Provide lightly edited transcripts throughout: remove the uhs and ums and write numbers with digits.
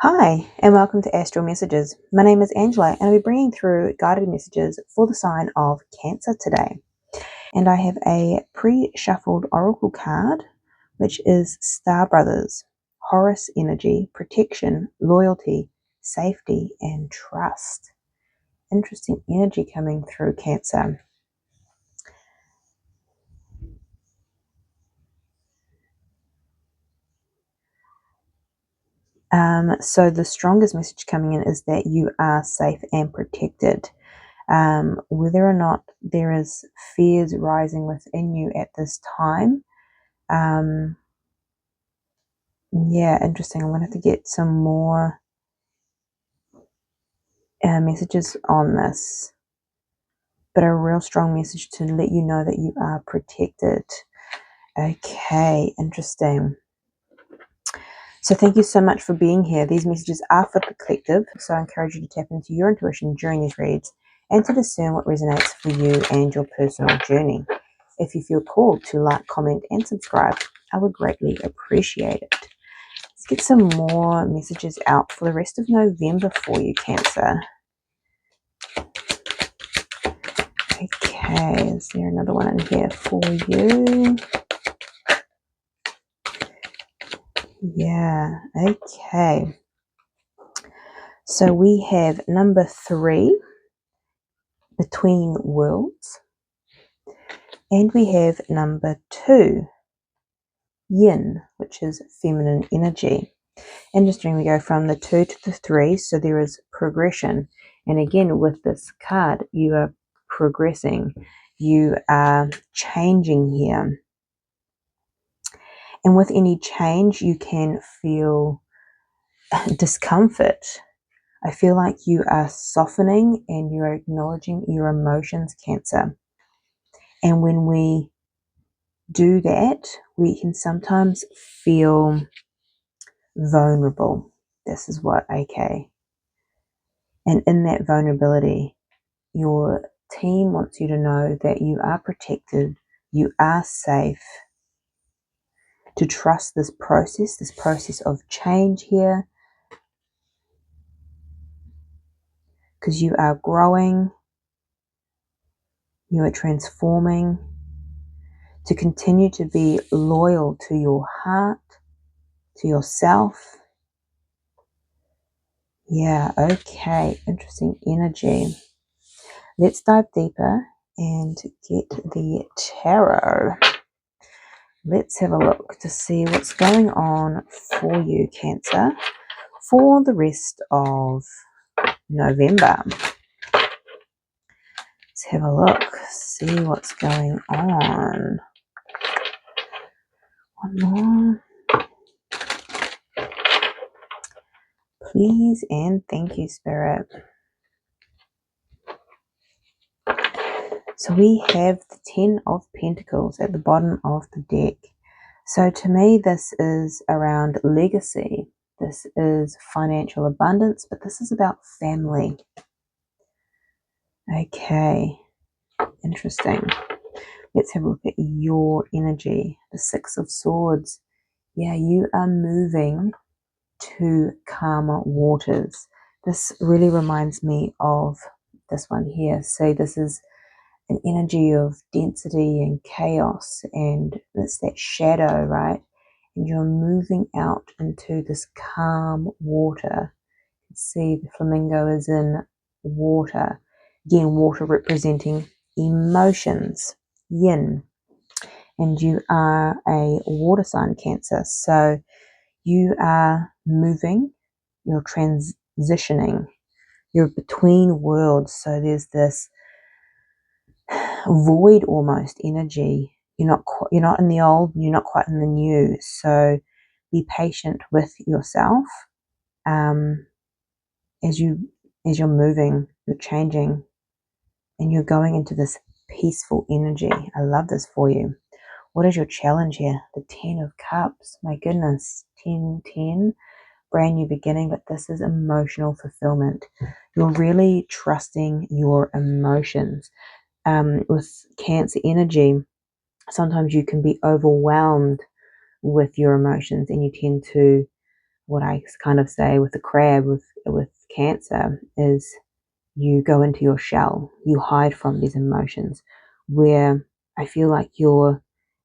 Hi, and welcome to Astral Messages. My name is Angela, and I'll be bringing through guided messages for the sign of Cancer today. And I have a pre-shuffled oracle card, which is Star Brothers, Horus energy, protection, loyalty, safety, and trust. Interesting energy coming through Cancer. So the strongest message coming in is that you are safe and protected. Whether or not there is fears rising within you at this time. Yeah, interesting. I'm going to have to get some more messages on this, but a real strong message to let you know that you are protected. Okay, interesting. So thank you so much for being here. These messages are for the collective, so I encourage you to tap into your intuition during these reads and to discern what resonates for you and your personal journey. If you feel called to like, comment, and subscribe, I would greatly appreciate it. Let's get some more messages out for the rest of November for you, Cancer. Okay, is there another one in here for you? Yeah, okay. So we have number 3, Between Worlds. And we have number 2, Yin, which is feminine energy. Interesting, we go from the 2 to the 3, so there is progression. And again, with this card, you are progressing, you are changing here. And with any change, you can feel discomfort. I feel like you are softening and you are acknowledging your emotions, Cancer. And when we do that, we can sometimes feel vulnerable. This is what, okay. And in that vulnerability, your team wants you to know that you are protected, you are safe, to trust this process of change here, because you are growing, you are transforming, to continue to be loyal to your heart, to yourself. Yeah, okay, interesting energy. Let's dive deeper and get the tarot. Let's have a look to see what's going on for you, Cancer, for the rest of November. Let's have a look, see what's going on. One more. Please and thank you, Spirit. So we have the 10 of Pentacles at the bottom of the deck. So to me, this is around legacy. This is financial abundance, but this is about family. Okay, interesting. Let's have a look at your energy. The 6 of Swords. Yeah, you are moving to calmer waters. This really reminds me of this one here. So this is an energy of density and chaos, and it's that shadow, right? And you're moving out into this calm water. You can see the flamingo is in water. Again, water representing emotions, yin. And you are a water sign, Cancer. So you are moving, you're transitioning, you're between worlds. So there's this void almost energy. You're not in the old, you're not quite in the new. So be patient with yourself as you're moving, you're changing, and you're going into this peaceful energy. I love this for you. What is your challenge here? The 10 of Cups. My goodness, 10, brand new beginning, but this is emotional fulfillment. You're really trusting your emotions. With Cancer energy, sometimes you can be overwhelmed with your emotions and you tend to what I kind of say with the crab with Cancer is you go into your shell, you hide from these emotions, where I feel like you're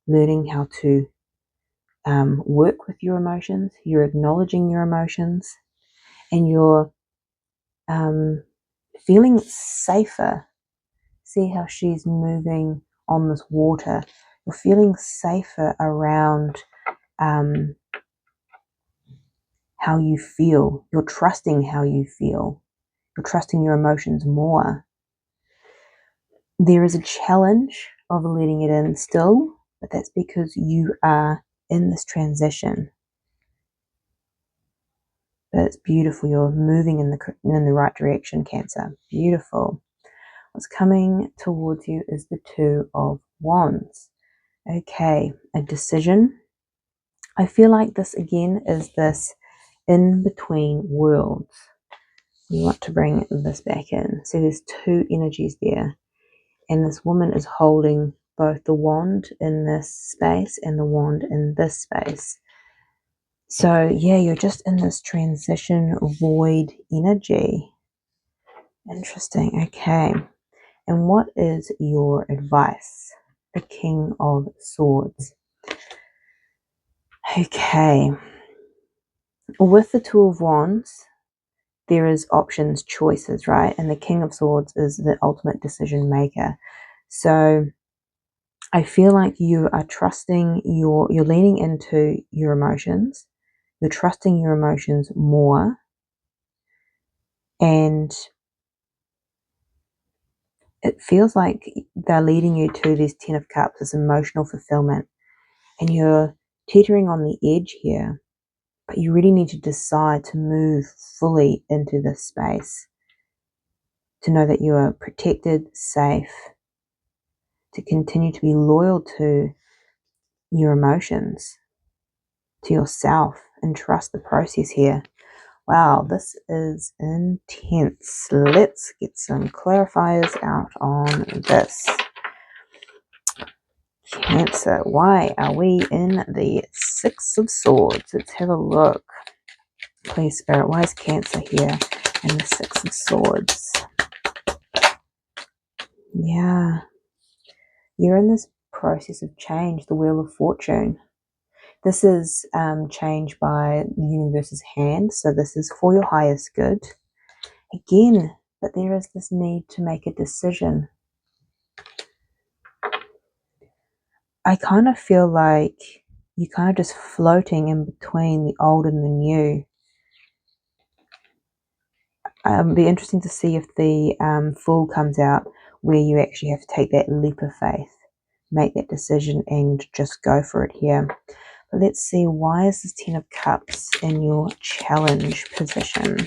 learning how to work with your emotions, you're acknowledging your emotions, and you're feeling safer. See how she's moving on this water. You're feeling safer around how you feel. You're trusting how you feel. You're trusting your emotions more. There is a challenge of letting it in still, but that's because you are in this transition. But it's beautiful. You're moving in the right direction, Cancer. Beautiful. What's coming towards you is the Two of Wands. Okay, a decision. I feel like this again is this in between worlds. We want to bring this back in. So there's two energies there. And this woman is holding both the wand in this space and the wand in this space. So yeah, you're just in this transition void energy. Interesting. Okay. And what is your advice? The King of Swords. Okay. With the Two of Wands, there is options, choices, right? And the King of Swords is the ultimate decision maker. So I feel like you are trusting you're leaning into your emotions. You're trusting your emotions more. And it feels like they're leading you to this Ten of Cups, this emotional fulfillment. And you're teetering on the edge here. But you really need to decide to move fully into this space. To know that you are protected, safe. To continue to be loyal to your emotions, to yourself, and trust the process here. Wow, this is intense. Let's get some clarifiers out on this. Cancer, why are we in the Six of Swords? Let's have a look. Please, Spirit, why is Cancer here in the Six of Swords? Yeah, you're in this process of change, the Wheel of Fortune. This is change by the universe's hand, so this is for your highest good. Again, but there is this need to make a decision. I kind of feel like you're kind of just floating in between the old and the new. It'll be interesting to see if the Fool comes out where you actually have to take that leap of faith, make that decision and just go for it here. But let's see, why is this Ten of Cups in your challenge position?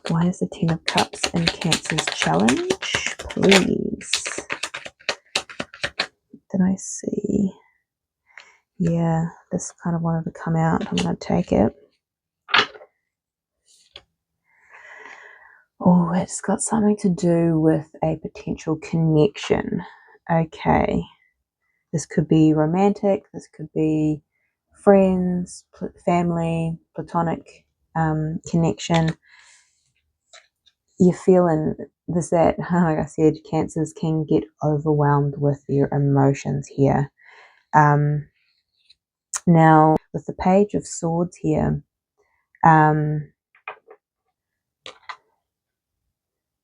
Why is the Ten of Cups in Cancer's challenge? Please. Did I see? Yeah, this kind of wanted to come out. I'm going to take it. Oh, it's got something to do with a potential connection. Okay. This could be romantic. This could be friends, family, platonic connection. You're feeling this, that, like I said, Cancers can get overwhelmed with their emotions here. Now, with the Page of Swords here,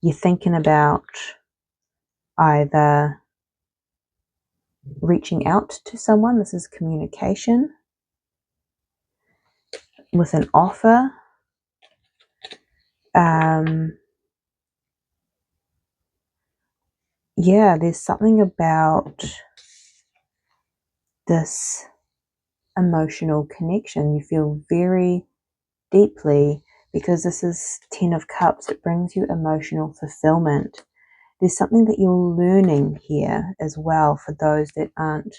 you're thinking about either reaching out to someone. This is communication with an offer. Yeah, there's something about this emotional connection. You feel very deeply, because this is Ten of Cups. It brings you emotional fulfillment. There's something that you're learning here as well for those that aren't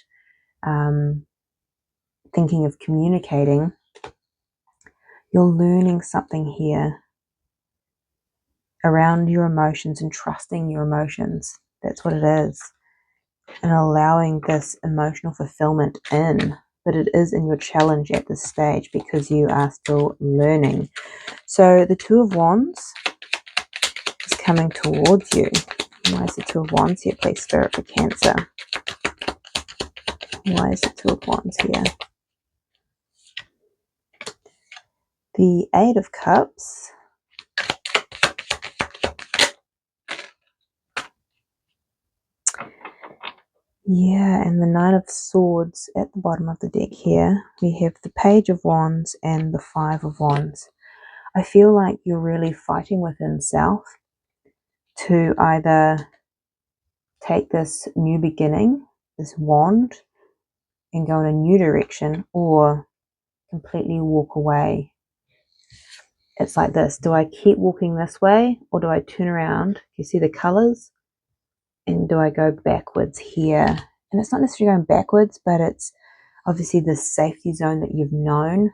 thinking of communicating. You're learning something here around your emotions and trusting your emotions. That's what it is. And allowing this emotional fulfillment in. but it is in your challenge at this stage because you are still learning. So the Two of Wands is coming towards you. Why is the Two of Wands here, please, Spirit, for Cancer? Why is the Two of Wands here? The Eight of Cups. Yeah, and the Nine of Swords at the bottom of the deck here. We have the Page of Wands and the Five of Wands. I feel like you're really fighting within self to either take this new beginning, this wand, and go in a new direction, or completely walk away. It's like this. Do I keep walking this way, or do I turn around? You see the colors? And do I go backwards here? And it's not necessarily going backwards, but it's obviously the safety zone that you've known.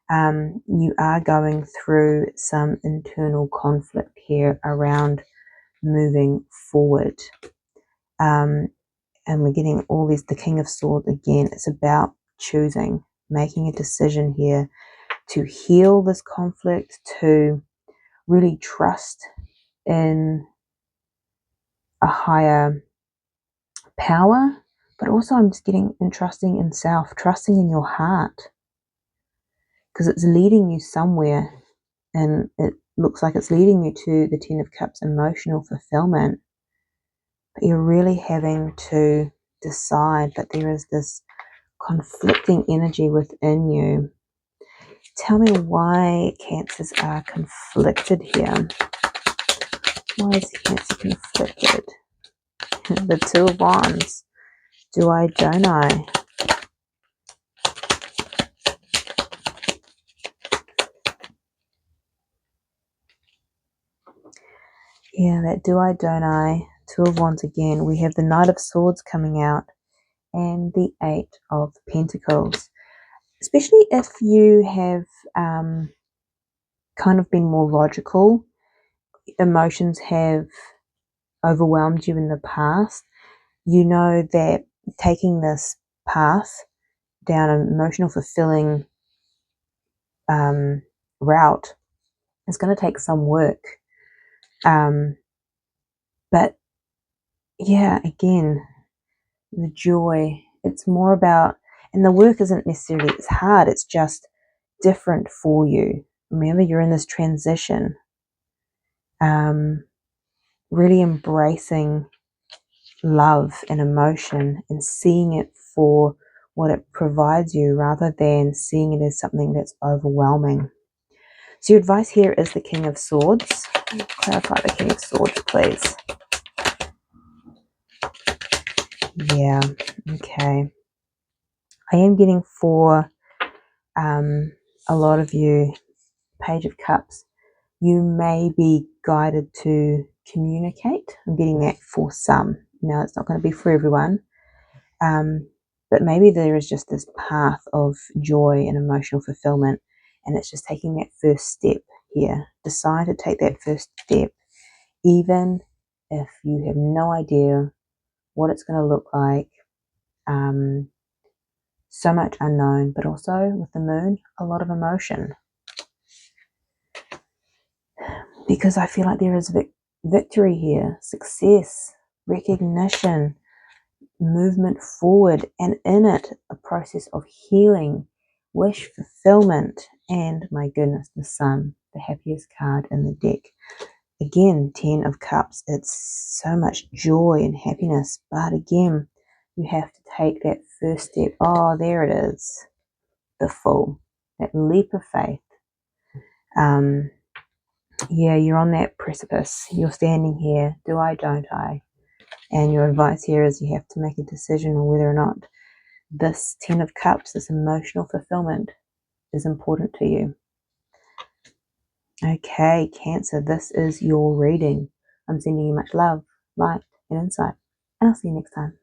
You are going through some internal conflict here around moving forward. And we're getting all these, the King of Swords again. It's about choosing, making a decision here to heal this conflict, to really trust in a higher power, but also I'm just getting trusting in self, trusting in your heart, because it's leading you somewhere, and it looks like it's leading you to the Ten of Cups, emotional fulfillment. But you're really having to decide, but there is this conflicting energy within you. Tell me why Cancers are conflicted here. Why is Cancer conflicted? The Two of Wands. Do I, don't I? Yeah, that do I, don't I. Two of Wands again. We have the Knight of Swords coming out and the Eight of Pentacles. Especially if you have kind of been more logical, emotions have overwhelmed you in the past, you know that taking this path down an emotional fulfilling route is going to take some work. But yeah, again, the joy, it's more about, and the work isn't necessarily, it's hard, it's just different for you. Remember, you're in this transition. Really embracing love and emotion and seeing it for what it provides you rather than seeing it as something that's overwhelming. So your advice here is the King of Swords. Clarify the King of Swords, please. Yeah, okay. I am getting for a lot of you, Page of Cups, you may be guided to communicate. I'm getting that for some. Now, it's not going to be for everyone. But maybe there is just this path of joy and emotional fulfillment, and it's just taking that first step here. Decide to take that first step, even if you have no idea what it's going to look like. So much unknown, but also with the moon, a lot of emotion. Because I feel like there is victory here, success, recognition, movement forward, and in it, a process of healing, wish fulfillment, and my goodness, the Sun, the happiest card in the deck. Again, Ten of Cups, it's so much joy and happiness, but again, you have to take that first step. Oh, there it is, the Fool, that leap of faith. Yeah, you're on that precipice. You're standing here. Do I, don't I? And your advice here is you have to make a decision on whether or not this Ten of Cups, this emotional fulfillment, is important to you. Okay, Cancer, this is your reading. I'm sending you much love, light, and insight. And I'll see you next time.